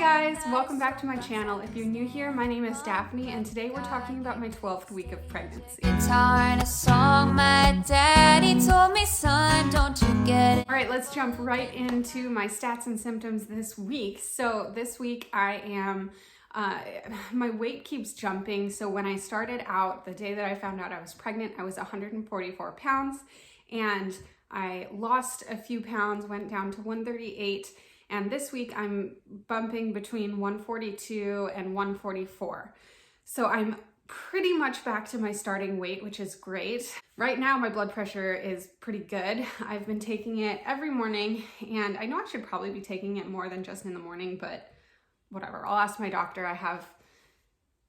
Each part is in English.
guys, welcome back to my channel. If you're new here, my name is Daphne and today we're talking about my 12th week of pregnancy. A song my daddy told me, son, don't you get it? All right, let's jump right into my stats and symptoms this week. So this week I am, my weight keeps jumping. So when I started out, the day that I found out I was pregnant, I was 144 pounds and I lost a few pounds, went down to 138. And this week I'm bumping between 142 and 144. So I'm pretty much back to my starting weight, which is great. Right now my blood pressure is pretty good. I've been taking it every morning and I know I should probably be taking it more than just in the morning, but whatever. I'll ask my doctor. I have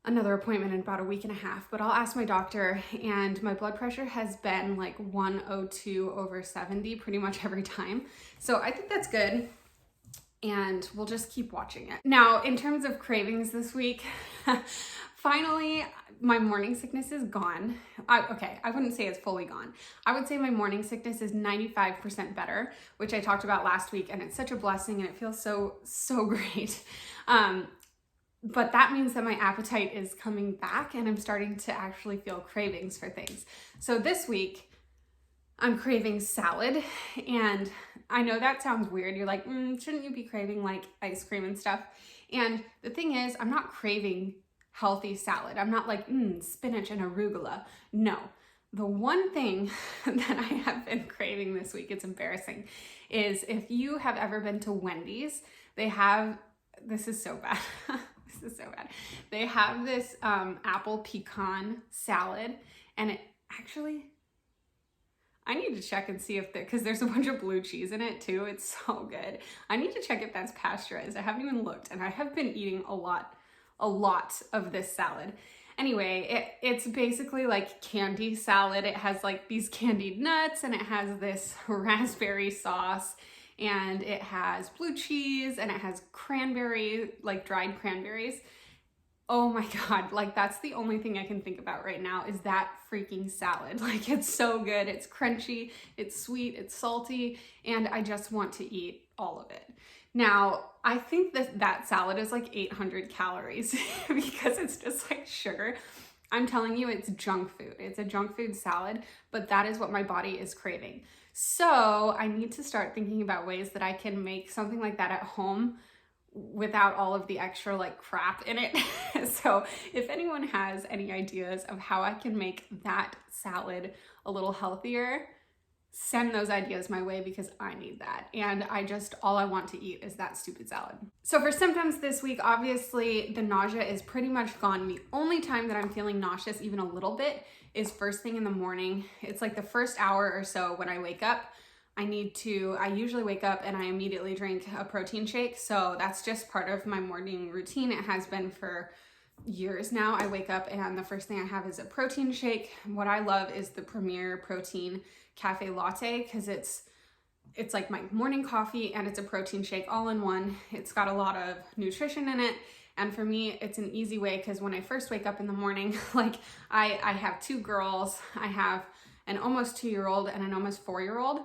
another appointment in about a week and a half, but I'll ask my doctor, and my blood pressure has been like 102/70 pretty much every time. So I think that's good. And we'll just keep watching it. Now, in terms of cravings this week, finally, my morning sickness is gone. I wouldn't say it's fully gone. I would say my morning sickness is 95% better, which I talked about last week, and it's such a blessing and it feels so great. But that means that my appetite is coming back and I'm starting to actually feel cravings for things. So this week, I'm craving salad, and I know that sounds weird. You're like, shouldn't you be craving like ice cream and stuff? And the thing is, I'm not craving healthy salad. I'm not like, spinach and arugula. No. The one thing that I have been craving this week, it's embarrassing, is if you have ever been to Wendy's, they have, this is so bad. This is so bad. They have this apple pecan salad, and it actually, I need to check and see if because there's a bunch of blue cheese in it too. It's so good. I need to check if that's pasteurized. I haven't even looked, and I have been eating a lot of this salad. Anyway, it's basically like candy salad. It has like these candied nuts, and it has this raspberry sauce, and it has blue cheese, and it has cranberry, like dried cranberries. Oh my God, like that's the only thing I can think about right now is that freaking salad. Like it's so good, it's crunchy, it's sweet, it's salty, and I just want to eat all of it. Now, I think that salad is like 800 calories because it's just like sugar. I'm telling you, it's junk food. It's a junk food salad, but that is what my body is craving. So I need to start thinking about ways that I can make something like that at home without all of the extra like crap in it. So if anyone has any ideas of how I can make that salad a little healthier, send those ideas my way because I need that. And all I want to eat is that stupid salad. So for symptoms this week, obviously the nausea is pretty much gone. The only time that I'm feeling nauseous even a little bit is first thing in the morning. It's like the first hour or so when I wake up. I usually wake up and I immediately drink a protein shake. So that's just part of my morning routine. It has been for years now. I wake up and the first thing I have is a protein shake. What I love is the Premier Protein Cafe Latte because it's like my morning coffee and it's a protein shake all in one. It's got a lot of nutrition in it. And for me, it's an easy way because when I first wake up in the morning, like I have two girls. I have an almost 2-year-old and an almost 4-year-old.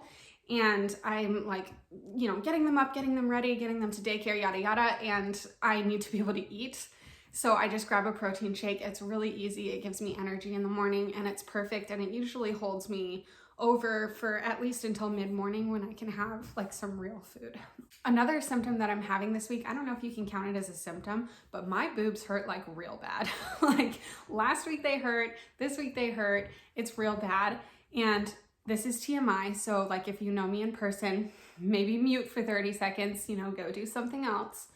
And I'm like, getting them up, getting them ready, getting them to daycare, yada, yada. And I need to be able to eat. So I just grab a protein shake. It's really easy. It gives me energy in the morning and it's perfect. And it usually holds me over for at least until mid-morning when I can have like some real food. Another symptom that I'm having this week, I don't know if you can count it as a symptom, but my boobs hurt like real bad. Like last week they hurt, this week they hurt. It's real bad. And this is TMI, so like if you know me in person, maybe mute for 30 seconds, go do something else.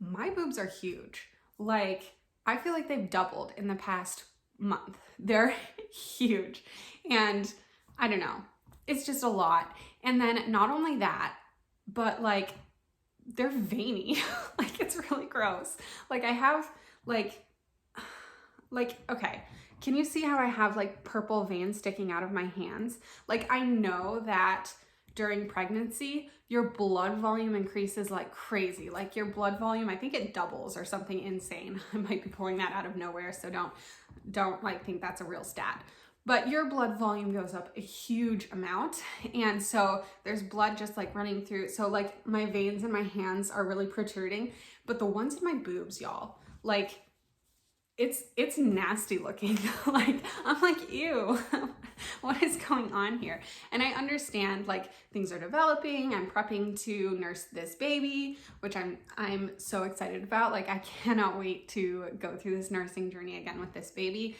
My boobs are huge. Like, I feel like they've doubled in the past month. They're huge. And I don't know, it's just a lot. And then not only that, but like, they're veiny. Like, it's really gross. Like I have like, okay. Can you see how I have like purple veins sticking out of my hands? Like I know that during pregnancy, your blood volume increases like crazy. Like your blood volume, I think it doubles or something insane. I might be pulling that out of nowhere, so don't like think that's a real stat. but your blood volume goes up a huge amount. And so there's blood just like running through. So like my veins in my hands are really protruding, but the ones in my boobs, y'all, like it's nasty looking. Like, I'm like, ew, what is going on here? And I understand like things are developing. I'm prepping to nurse this baby, which I'm so excited about. Like, I cannot wait to go through this nursing journey again with this baby.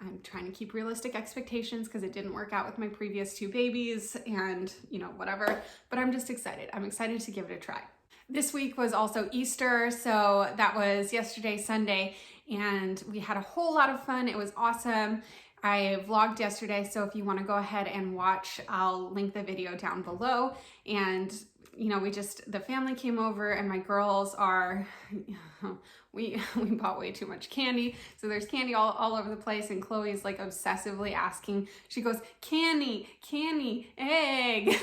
I'm trying to keep realistic expectations because it didn't work out with my previous 2 babies and, you know, whatever, but I'm just excited. I'm excited to give it a try. This week was also Easter, so that was yesterday, Sunday, and we had a whole lot of fun. It was awesome. I vlogged yesterday, so if you want to go ahead and watch, I'll link the video down below. And you know, the family came over, and my girls are, we bought way too much candy. So there's candy all over the place, and Chloe's like obsessively asking, she goes, candy, egg.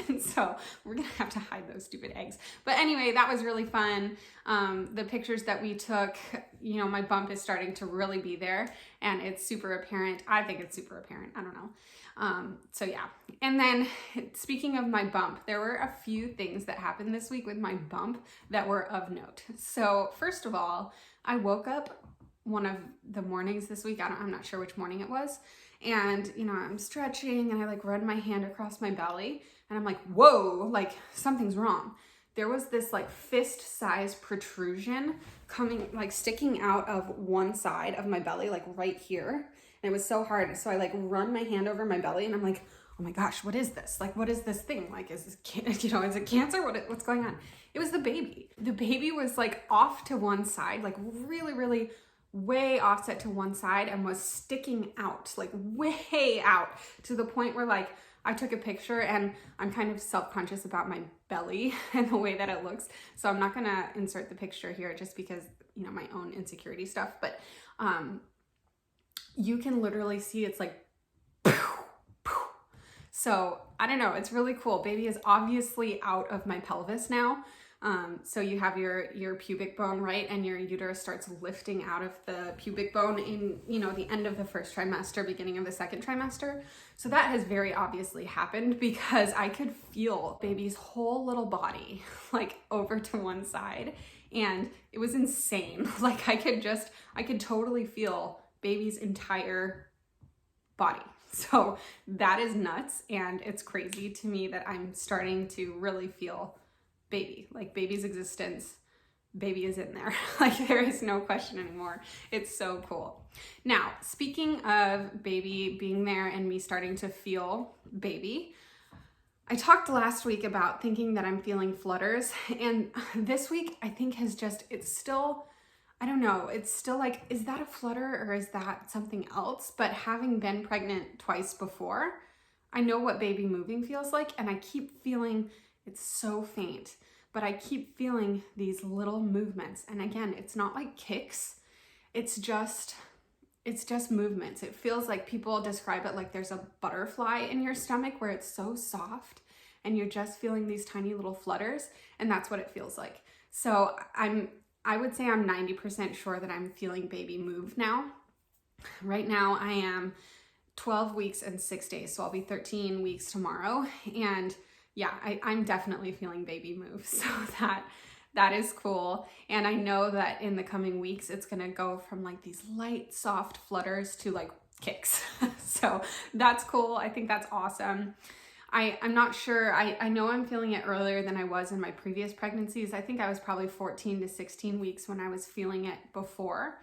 And so we're gonna have to hide those stupid eggs. But anyway, that was really fun. The pictures that we took, you know, my bump is starting to really be there, and it's super apparent. I think it's super apparent. I don't know. So yeah. And then speaking of my bump, there were a few things that happened this week with my bump that were of note. So first of all, I woke up one of the mornings this week. I'm not sure which morning it was. And, you know, I'm stretching and I like run my hand across my belly and I'm like, whoa, like something's wrong. There was this like fist size protrusion coming, like sticking out of one side of my belly, like right here. And it was so hard. So I like run my hand over my belly and I'm like, oh my gosh, what is this? Like, what is this thing? Like, is this, you know, is it cancer? What's going on? It was the baby. The baby was like off to one side, like really way offset to one side and was sticking out, like way out to the point where like I took a picture and I'm kind of self-conscious about my belly and the way that it looks. So I'm not gonna insert the picture here just because, you know, my own insecurity stuff, but you can literally see it's like, so I don't know, it's really cool. Baby is obviously out of my pelvis now. So you have your pubic bone, right? And your uterus starts lifting out of the pubic bone in, you know, the end of the first trimester, beginning of the second trimester. So that has very obviously happened because I could feel baby's whole little body like over to one side, and it was insane. Like I could totally feel baby's entire body. So that is nuts, and it's crazy to me that I'm starting to really feel baby, like baby's existence. Baby is in there. Like there is no question anymore. It's so cool. Now, speaking of baby being there and me starting to feel baby, I talked last week about thinking that I'm feeling flutters, and this week I think it's still, I don't know, it's still like, is that a flutter or is that something else? But having been pregnant twice before, I know what baby moving feels like, and I keep feeling, it's so faint, but I keep feeling these little movements. And again, it's not like kicks, it's just movements. It feels like people describe it like there's a butterfly in your stomach where it's so soft and you're just feeling these tiny little flutters, and that's what it feels like. So I would say I'm 90% sure that I'm feeling baby move now. Right now I am 12 weeks and 6 days, so I'll be 13 weeks tomorrow. And yeah, I'm definitely feeling baby move. So that is cool. And I know that in the coming weeks, it's gonna go from like these light, soft flutters to like kicks. So that's cool. I think that's awesome. I'm not sure. I know I'm feeling it earlier than I was in my previous pregnancies. I think I was probably 14 to 16 weeks when I was feeling it before.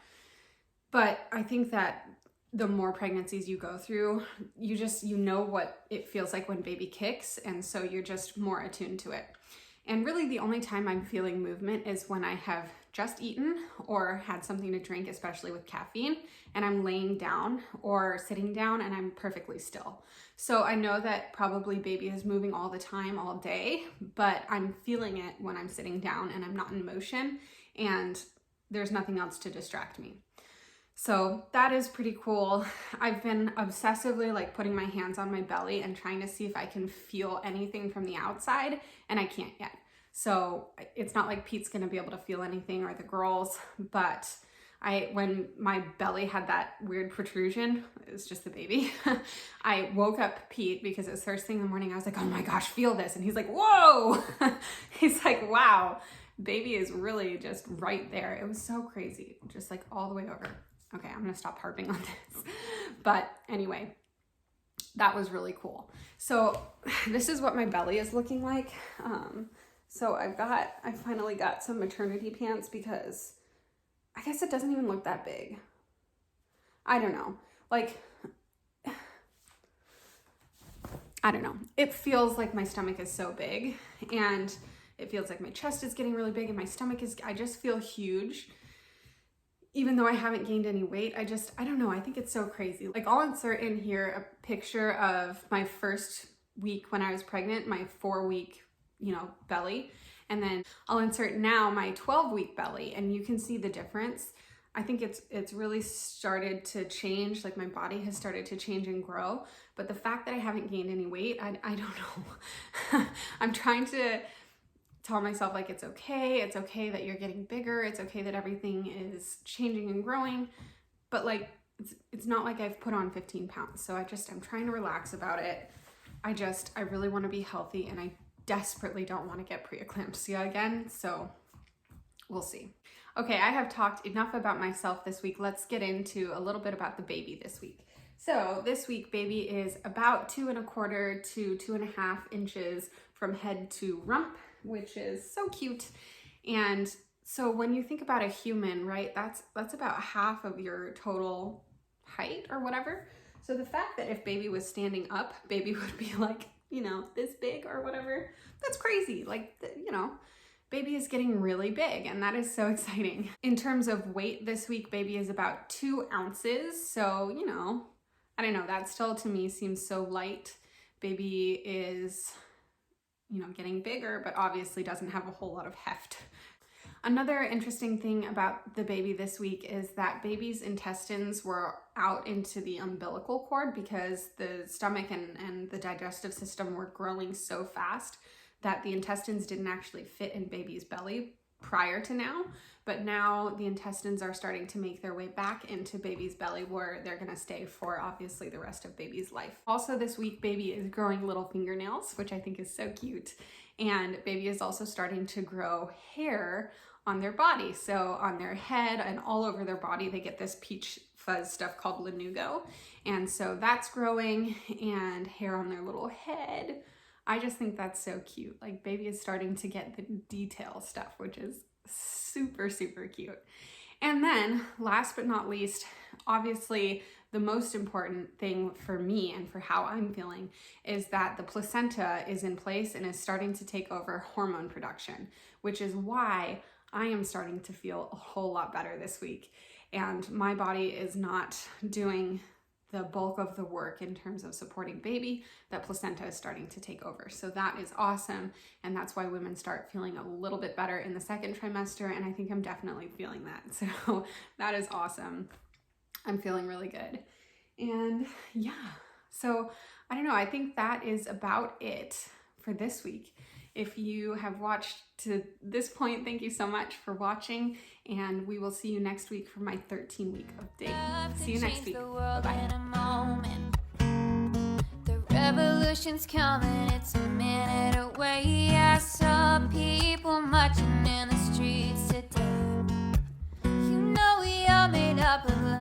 But I think that the more pregnancies you go through, you know what it feels like when baby kicks. And so you're just more attuned to it. And really the only time I'm feeling movement is when I have just eaten or had something to drink, especially with caffeine, and I'm laying down or sitting down and I'm perfectly still. So I know that probably baby is moving all the time, all day, but I'm feeling it when I'm sitting down and I'm not in motion and there's nothing else to distract me. So that is pretty cool. I've been obsessively like putting my hands on my belly and trying to see if I can feel anything from the outside, and I can't yet. So it's not like Pete's gonna be able to feel anything or the girls, but when my belly had that weird protrusion, it was just the baby. I woke up Pete because it was first thing in the morning. I was like, oh my gosh, feel this. And he's like, whoa. He's like, wow, baby is really just right there. It was so crazy, just like all the way over. Okay, I'm gonna stop harping on this. But anyway, that was really cool. So this is what my belly is looking like. So I finally got some maternity pants because I guess it doesn't even look that big. I don't know. Like, I don't know. It feels like my stomach is so big, and it feels like my chest is getting really big and my stomach is, I just feel huge. Even though I haven't gained any weight, I don't know. I think it's so crazy. Like, I'll insert in here a picture of my first week when I was pregnant, my 4-week, belly. And then I'll insert now my 12-week belly, and you can see the difference. I think it's really started to change. Like, my body has started to change and grow. But the fact that I haven't gained any weight, I don't know. I'm trying to tell myself, like, it's okay that you're getting bigger, it's okay that everything is changing and growing, but like it's not like I've put on 15 pounds. So I'm trying to relax about it. I really want to be healthy, and I desperately don't want to get preeclampsia again, so we'll see. Okay, I have talked enough about myself this week. Let's get into a little bit about the baby this week. So this week, baby is about 2¼ to 2½ inches from head to rump, which is so cute. And so when you think about a human, right, that's about half of your total height or whatever. So the fact that if baby was standing up, baby would be like, this big or whatever, that's crazy. Like, baby is getting really big, and that is so exciting. In terms of weight this week, baby is about 2 ounces. So, I don't know, that still to me seems so light. Baby is getting bigger, but obviously doesn't have a whole lot of heft. Another interesting thing about the baby this week is that baby's intestines were out into the umbilical cord because the stomach and the digestive system were growing so fast that the intestines didn't actually fit in baby's belly prior to now. But now the intestines are starting to make their way back into baby's belly, where they're gonna stay for obviously the rest of baby's life. Also this week, baby is growing little fingernails, which I think is so cute. And baby is also starting to grow hair on their body. So on their head and all over their body, they get this peach fuzz stuff called lanugo. And so that's growing, and hair on their little head. I just think that's so cute. Like, baby is starting to get the detail stuff, which is super, super cute. And then last but not least, obviously the most important thing for me and for how I'm feeling is that the placenta is in place and is starting to take over hormone production, which is why I am starting to feel a whole lot better this week. And my body is not doing the bulk of the work in terms of supporting baby. That placenta is starting to take over. So that is awesome. And that's why women start feeling a little bit better in the 2nd trimester. And I think I'm definitely feeling that. So that is awesome. I'm feeling really good. And yeah, so I don't know. I think that is about it for this week. If you have watched to this point, thank you so much for watching, and we will see you next week for my 13-week update. See you next week. Bye-bye. The revolution's coming, it's a minute away. I saw people marching in the streets today. We all made up of